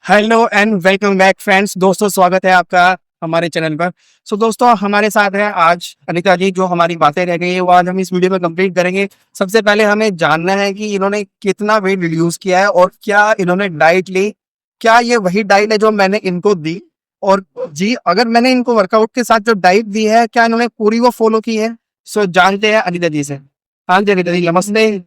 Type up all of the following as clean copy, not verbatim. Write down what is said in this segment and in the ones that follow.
Hello and welcome back friends. दोस्तों स्वागत है आपका हमारे चैनल पर। दोस्तों हमारे साथ है आज अनिता जी, जो हमारी बातें रह गई है वो आज हम इस वीडियो में कंप्लीट करेंगे। सबसे पहले हमें जानना है कि इन्होंने कितना वेट रिड्यूस किया है और क्या इन्होंने डाइट ली, क्या ये वही डाइट है जो मैंने इनको दी, और जी अगर मैंने इनको वर्कआउट के साथ जो डाइट दी है क्या इन्होंने पूरी वो फॉलो की है। जानते हैं अनिता जी से। हाँ जी अनिता जी नमस्ते।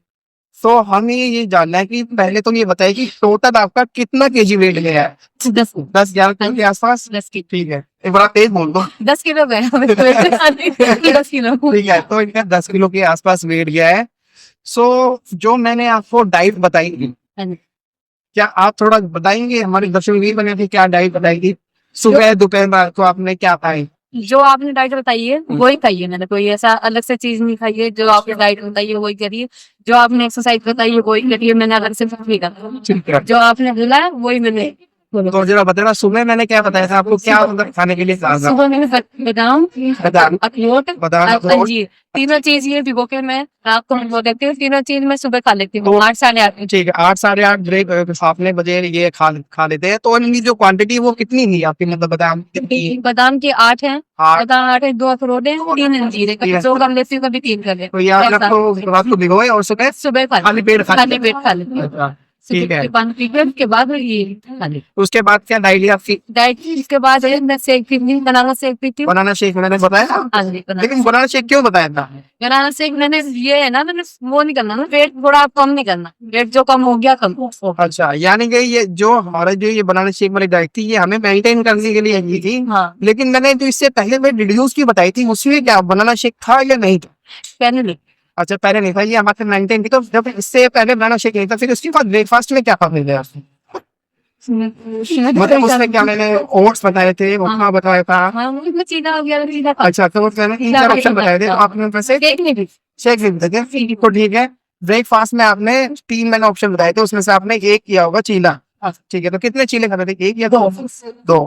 हमें ये जानना है कि पहले तो ये बताइए कि टोटल आपका कितना केजी वेट गया है। 10-11 किलो के आसपास। 10 किलो। ठीक है, एक बार तेज बोल दो। 10 किलो गया हमें तो 10 किलो। ठीक है, तो इनका 10 किलो के आसपास वेट गया है। जो मैंने आपको डाइट बताई थी, क्या आप थोड़ा बताएंगे हमारे दर्शक भी बने थे, क्या डाइट बताई थी सुबह दोपहर रात को आपने क्या खाई? जो आपने डाइट बताई है वही खाई है मैंने, कोई ऐसा अलग से चीज नहीं खाई है। जो आपने डाइट बताई है वही करिए, जो आपने एक्सरसाइज बताई है वही करिए, मैंने अलग से कुछ नहीं करा। ठीक है, जो आपने बोला है वही मैंने तो जरा बताना सुबह मैंने क्या बताया था आपको, क्या मतलब खाने के लिए कहा था? सुबह मैंने बादाम, बादाम, अखरोट बादाम, और अखरोट। अंजीर, तीनों चीज ये भिगो के मैं रात को भिगो देती हूँ। तीनों चीज मैं सुबह खा लेती हूँ 8 साढ़े 8 बजे। ठीक है, 8 साढ़े 8 ब्रेक आपने बजे ये खा लेते हैं। तो इनकी जो क्वांटिटी वो कितनी थी आपकी, मतलब बादाम कितनी? बादाम के 8 है, 8। बादाम 8 है, 2 अखरोट है, 3 अंजीर है। कभी 2 कर लेती हूँ, कभी 3 कर लेती तो ये आपने रात को भिगोए और सुबह सुबह खाली पेट खाली पेट खा लेती हूँ। अच्छा, ठीक है। पानी पी के उसके बाद ये खा लेती उसके बाद क्या डाइट लिया आपकी? हूँ। डाइट इसके बाद मैं शेक पीती हूँ, बनाना शेक पीती हूँ। बनाना शेक मैंने बताया, हाँ जी, लेकिन बनाना शेक क्यों बताया था? बनाना शेक मैंने ये है ना, मैंने वो नहीं करना ना, वेट थोड़ा कम नहीं करना, वेट जो कम हो गया कम। अच्छा, यानी कि ये जो हमारा जो ये बनाना शेक वाली डाइट थी ये हमें मेंटेन करने के लिए की थी। हाँ, लेकिन मैंने जो इससे पहले वेट रिड्यूस की बताई थी उसमें क्या बनाना शेक था या नहीं था? पहले नहीं। अच्छा, पहले नहीं था, ये हमारे 19 थी। तो जब इससे पहले बनाना शेक नहीं था, फिर उसके बाद ब्रेकफास्ट में क्या खाते थे आप? मतलब उसमें क्या मैंने ओट्स बताए थे, उपमा बताया था। हाँ, उसमें चीना वगैरह चीना अच्छा, तो मैंने तीन चार ऑप्शन बताए थे, तो आपने उनमें से शेक नहीं पी। शेक भी बताए थे। तो ठीक है, ब्रेकफास्ट में आपने 3 मैंने ऑप्शन बताए थे, उसमें से आपने एक किया होगा चीला। ठीक है, तो कितने चीले खाते थे, एक या दो? 2।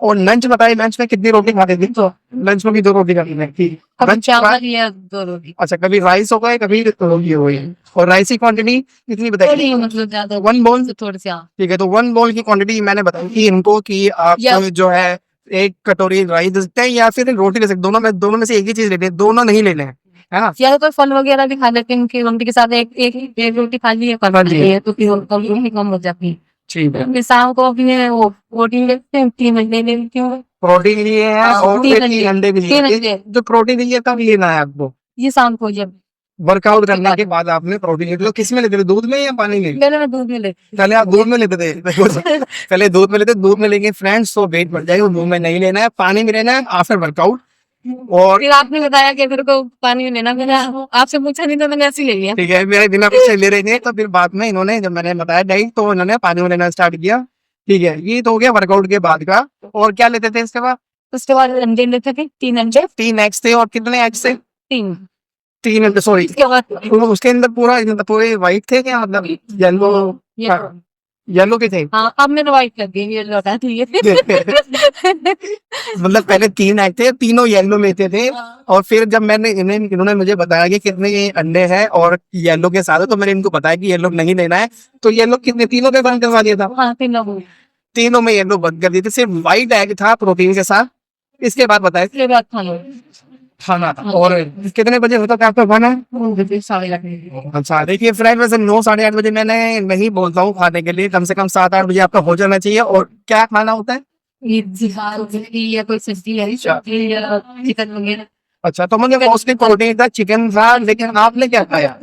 और लंच बताइए, लंच में कितनी रोटी खाते थे? तो लंच में भी 2 रोटी खाते थे। ठीक, कभी लंच चावल या 2 रोटी। अच्छा, कभी राइस हो गए, कभी रोटी हो गई। और राइस की क्वांटिटी कितनी बताई? नहीं, मतलब ज्यादा 1 बोल। थोड़ी सी। हाँ, ठीक है, तो 1 बोल की क्वांटिटी मैंने बताई थी इनको कि आप या जो है 1 कटोरी राइस दे सकते हैं या फिर रोटी दे सकते हैं। दोनों में से एक ही चीज लेते हैं, दोनों नहीं लेने हैं, है ना? या तो फल वगैरह भी खा लेते हैं कि रोटी के साथ एक रोटी खा ली है, फल हाँ खा जी। ली है, तो फिर कम हो जाती है। ठीक है, फिर शाम को अपने वो प्रोटीन लेते हैं, 3 अंडे ले लेती हूँ। प्रोटीन लिए है हाँ, और 3 3 अंडे भी लिए 3 हैं। अंडे जो प्रोटीन लिए कब लेना है आपको? ये शाम को जब वर्कआउट करने के बाद आपने प्रोटीन ले लो। किस में लेते थे, दूध में या पानी में? मैंने मैं दूध में लेती पहले आप दूध में लेते थे पहले दूध में लेते, दूध में लेंगे फ्रेंड्स तो वेट बढ़ जाएगा। दूध में नहीं लेना है, पानी में लेना है आफ्टर वर्कआउट। और फिर आपने बताया कि मेरे को पानी में लेना, मैंने आपसे पूछा नहीं तो मैंने ऐसे ही ले लिया। ठीक है, मेरे बिना पूछे ले रहे थे, तो फिर बाद में इन्होंने जब मैंने बताया डाइट तो इन्होंने पानी में लेना स्टार्ट किया। ठीक है, ये तो हो गया वर्कआउट के बाद का। और क्या लेते थे इसके बाद? उसके बाद अंडे लेते थे, 3 अंडे। 3 एग्स थे, और कितने एग्स थे? 3। 3 अंडे, सॉरी। उसके बाद तो उसके अंदर पूरा मतलब पूरे व्हाइट थे क्या, मतलब येलो? येलो के थे? हाँ, अब मेरे वाइट लग गई, ये लौटा थी ये। मतलब पहले 3 एग थे, तीनों येलो लेते थे। और फिर जब इन्होंने मुझे बताया कि कितने ये अंडे हैं और येलो के साथ है, तो मैंने इनको बताया कि येलो नहीं लेना है। तो येलो कितने, तीनों पे बंद करवा दिया था? हाँ, 3 लोग। तीनों में येलो बंद कर दिए थे, सिर्फ व्हाइट एग था प्रोटीन के साथ। इसके बाद बताए उसके बाद खाना खाना था। और कितने बजे होता था आपका खाना? 8:30। अच्छा, देखिए फ्रेंड, वैसे 9-8:30 बजे मैंने नहीं बोलता हूँ खाने के लिए, कम से कम 7-8 बजे आपका हो जाना चाहिए। और क्या खाना होता है? ये रोटी या कोई सब्जी है, सब्जी या चिकन वगैरह। अच्छा, तो मतलब मोस्टली प्रोटीन था, चिकन था, लेकिन आपने क्या खाया?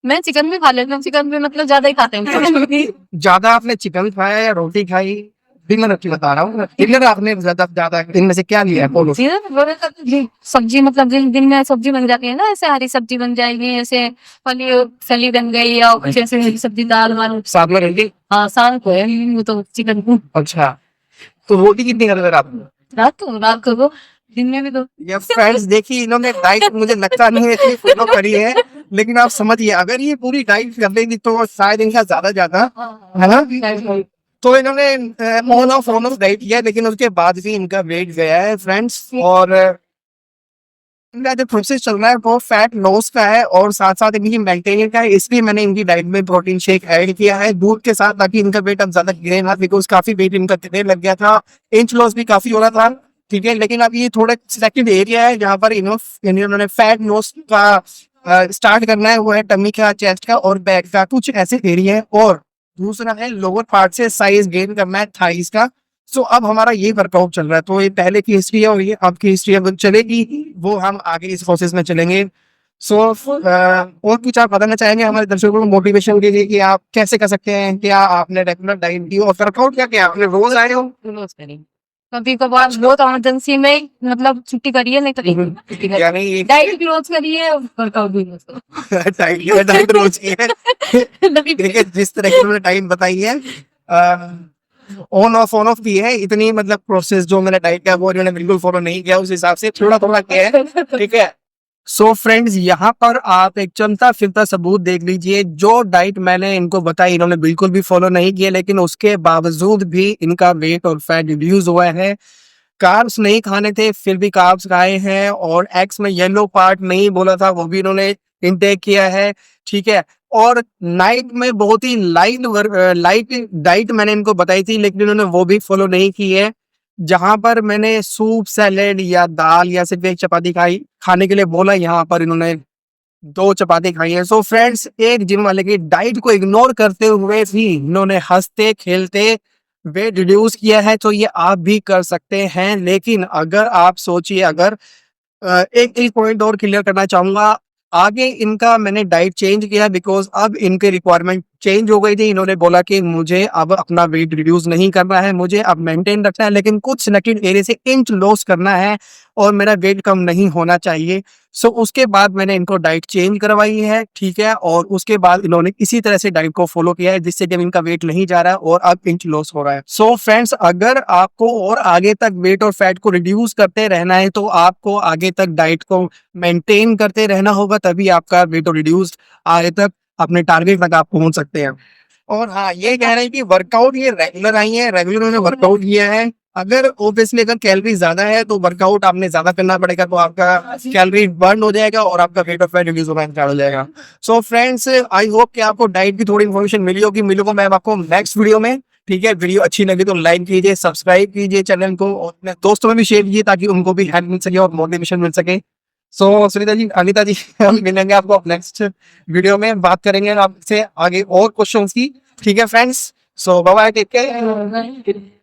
मैं चिकन भी खा लेती हूँ, चिकन भी मतलब ज्यादा ही खाते हैं। ज्यादा आपने चिकन खाया या रोटी खाई? डिनर की बता रहा हूँ, डिनर आपने ज्यादा इनमें से क्या लिया है, बोलो। सब्जी मतलब दिन में सब्जी बन जाती है ना, ऐसे हरी सब्जी बन जाएगी, ऐसे पनीर फली बन गई, या कुछ ऐसे हरी सब्जी, दाल वाल। साथ में रोटी? हाँ, शाम को है वो तो चिकन। अच्छा, तो रोटी कितनी कर रहे आप? रात को वो, दिन में भी तो। ये फ्रेंड्स देखिए, इन्होंने डाइट मुझे लगता नहीं है इतनी फॉलो करी है, लेकिन आप समझिए अगर ये पूरी डाइट कर लेंगी तो शायद इनका ज्यादा है ना। तो इन्होंने ऑन ऑफ डाइट किया, लेकिन उसके बाद भी इनका वेट गया है फ्रेंड्स। और इनका जो प्रोसेस चल रहा है वो फैट लॉस का है और साथ साथ इनकी मेंटेन का है, इसलिए मैंने इनकी डाइट में प्रोटीन शेक ऐड किया है दूध के साथ, ताकि इनका वेट अब ज्यादा गिरे ना, बिकॉज काफी वेट इनका गिरने लग गया था, इंच लॉस भी काफी हो रहा था। ठीक है, लेकिन अब ये थोड़ा सिलेक्टेड एरिया है जहाँ पर इन्होंने फैट लॉस का स्टार्ट करना है, वो है टमी का, चेस्ट का और बैक का, कुछ ऐसे एरिया है। और दूसरा है लोअर पार्ट से साइज गेन करना है, थाइस का। सो अब हमारा ये वर्कआउट चल रहा है, तो ये पहले की हिस्ट्री है और ये अब की हिस्ट्री अब चलेगी, वो हम आगे इस प्रोसेस में चलेंगे। सो और कुछ आप बताना चाहेंगे हमारे दर्शकों को मोटिवेशन के लिए कि आप कैसे कर सकते हैं? क्या आपने रेगुलर डाइट की और वर्कआउट क्या किया आपने, रोज आए हो? रोज करी, कभी कभार बहुत इमरजेंसी में मतलब छुट्टी करिए, नहीं तो छुट्टी करिए। यानी डाइट भी रोज करिए, वर्कआउट भी रोज करिए। डाइट रोज की है। देखिए जिस तरह की उन्होंने टाइम बताई है, ऑन ऑफ भी है, इतनी मतलब प्रोसेस जो मैंने डाइट का वो इन्होंने बिल्कुल फॉलो नहीं किया, उस हिसाब से थोड़ा थोड़ा किया है। ठीक है, सो फ्रेंड्स यहाँ पर आप एक चलता फिरता सबूत देख लीजिए, जो डाइट मैंने इनको बताई इन्होंने बिल्कुल भी फॉलो नहीं किया, लेकिन उसके बावजूद भी इनका वेट और फैट रिड्यूस हुआ है। कार्ब्स नहीं खाने थे फिर भी कार्ब्स खाए हैं, और एग्स में येलो पार्ट नहीं बोला था वो भी इन्होंने इनटेक किया है। ठीक है, और नाइट में बहुत ही लाइट डाइट मैंने इनको बताई थी, लेकिन इन्होंने वो भी फॉलो नहीं की है। जहां पर मैंने सूप, सैलेड या दाल या सिर्फ एक चपाती खाने के लिए बोला, यहाँ पर इन्होंने 2 चपाती खाई है। सो फ्रेंड्स, एक जिम वाले की डाइट को इग्नोर करते हुए भी इन्होंने हंसते खेलते वेट रिड्यूस किया है, तो ये आप भी कर सकते हैं। लेकिन अगर आप सोचिए, अगर एक पॉइंट और क्लियर करना चाहूंगा, आगे इनका मैंने डाइट चेंज किया बिकॉज अब इनके रिक्वायरमेंट चेंज हो गई थी। इन्होंने बोला कि मुझे अब अपना वेट रिड्यूस नहीं करना है, मुझे अब मेंटेन रखना है, लेकिन कुछ सिलेक्टेड एरिया से इंच लॉस करना है और मेरा वेट कम नहीं होना चाहिए। सो उसके बाद मैंने इनको डाइट चेंज करवाई है। ठीक है, और उसके बाद इन्होंने इसी तरह से डाइट को फॉलो किया है, जिससे कि इनका वेट नहीं जा रहा है और अब इंच लॉस हो रहा है। सो फ्रेंड्स, अगर आपको और आगे तक वेट और फैट को रिड्यूस करते रहना है, तो आपको आगे तक डाइट को मेंटेन करते रहना होगा, तभी आपका वेट रिड्यूस आगे तक अपने टारगेट तक आप पहुंच सकते हैं। और हाँ, ये कह रहे हैं कि वर्कआउट ये रेगुलर आई है, रेगुलर उन्होंने वर्कआउट किया है। अगर ऑब्वियसली अगर कैलोरी ज्यादा है तो वर्कआउट आपने ज्यादा करना पड़ेगा, तो आपका कैलोरी बर्न हो जाएगा और आपका वेट ऑफ फैट रिड्यूस होना स्टार्ट हो जाएगा। सो फ्रेंड्स, आई होप कि आपको डाइट की थोड़ी इन्फॉर्मेशन मिली होगी। मिलूंगा मैं आपको नेक्स्ट वीडियो में। ठीक है, वीडियो अच्छी लगी तो लाइक कीजिए, सब्सक्राइब कीजिए चैनल को, और अपने दोस्तों में भी शेयर कीजिए ताकि उनको भी हेल्प मिल सके और मोटिवेशन मिल सके। सो सुनीता जी, अनिता जी, हम मिलेंगे आपको नेक्स्ट वीडियो में, बात करेंगे आपसे आगे और क्वेश्चंस की। ठीक है फ्रेंड्स, सो बाय बाय, टेक केयर।